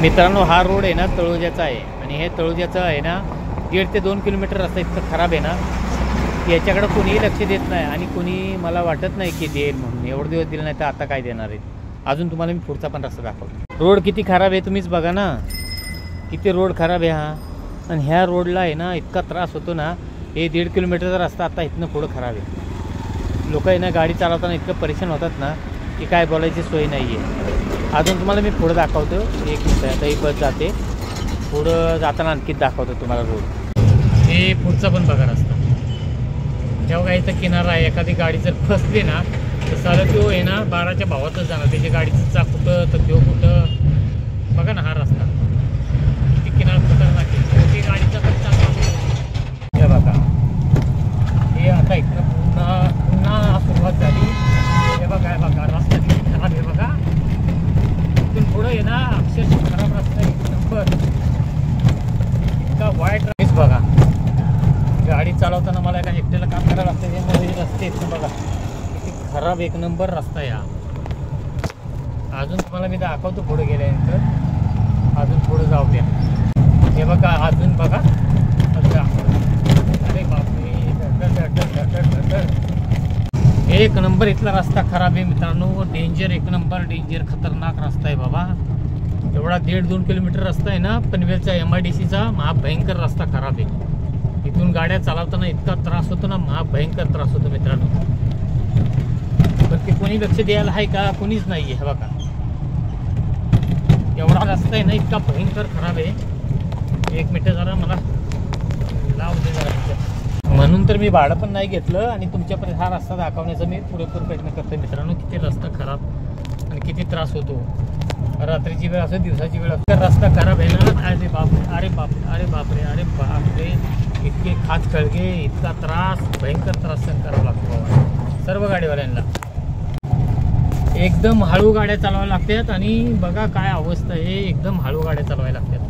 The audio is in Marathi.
मित्रांनो, हा रोड आहे ना तळोजाचा आहे आणि हे तळोजाचं आहे ना 1.5 ते 2 किलोमीटर रस्ता इतकं खराब आहे ना, याच्याकडे कोणीही लक्ष देत नाही आणि कोणी मला वाटत नाही की देईल म्हणून. एवढे दिवस दिले नाही तर आता काय देणार आहे. अजून तुम्हाला मी पुढचा पण रस्ता दाखवतो. रोड किती खराब आहे तुम्हीच बघा ना, किती रोड खराब आहे हा. आणि ह्या रोडला आहे ना इतका त्रास होतो ना, हे 1.5 किलोमीटरचा रस्ता आता इथनं पुढं खराब आहे. लोक आहे ना गाडी चालवताना इतकं परेशान होतात ना की काय बोलायची सोय नाही आहे. अजून तुम्हाला मी पुढं दाखवतो. एक मिनिट, आता ही बस जाते, पुढं जाताना आणखीच दाखवतो तुम्हाला रोड. हे पुढचा पण बघा रस्ता. जेव्हा काही तर किनारा आहे, एखादी गाडी जर फसली ना तर साधं तो आहे ना 12च्या भावातच जाणार. त्याच्या गाडीचं चाक कुठं तर तो कुठं. बघा ना हा रस्ता किती किनारा खतरनाक आहे. ती गाडीचा पण चाक हे बघा. हे आता इथं पुन्हा सुरुवात झाली. हे बघा, हे बघा रस्ता किती खराब आहे बघा. इथून पुढं आहे ना अक्षरशः खराब रस्ता आहे. एक नंबर इतका वाईट रस्ता बघा. गाडी चालवताना मला एका एकट्याला काम करावं लागतं. त्यामुळे रस्ते इथं बघा किती खराब एक नंबर रस्ता आहे हा. अजून तुम्हाला मी दाखवतो पुढे गेल्यानंतर. अजून पुढे जाऊ द्या. हे बघा अजून बघा. अरे बापरे, एक नंबर इथला रस्ता खराब आहे मित्रांनो. डेंजर, एक नंबर डेंजर, खतरनाक रस्ता आहे बाबा. एवढा 1.5-2 किलोमीटर रस्ता आहे ना पनवेलचा MIDCचा. महाभयंकर रस्ता खराब आहे. इथून गाड्या चालवताना इतका त्रास होतो ना, महाभयंकर त्रास होतो मित्रांनो. पण ते कोणी लक्ष द्यायला आहे का? कोणीच नाही आहे. बघा एवढा रस्ता आहे ना इतका भयंकर खराब आहे. एक मिनिट जरा मला लाव दे जरा. म्हणून तर मी भाडं पण नाही घेतलं आणि तुमच्यापर्यंत हा रस्ता दाखवण्याचा मी पुरेपूर प्रयत्न करतो मित्रांनो. किती रस्ता खराब आणि किती त्रास होतो. रात्रीची वेळ असो, दिवसाची वेळ असो, रस्ता खराब आहे ना. अरे बापरे, अरे बापरे, अरे बापरे, अरे बापरे, इतके खात खळगे, इतका त्रास, भयंकर त्रास सहन करावा लागतो बाबा सर्व गाडीवाल्यांना. एकदम हळू गाड्या चालवायला लागतात आणि बघा काय अवस्था आहे. एकदम हळू गाड्या चालवायला लागतात.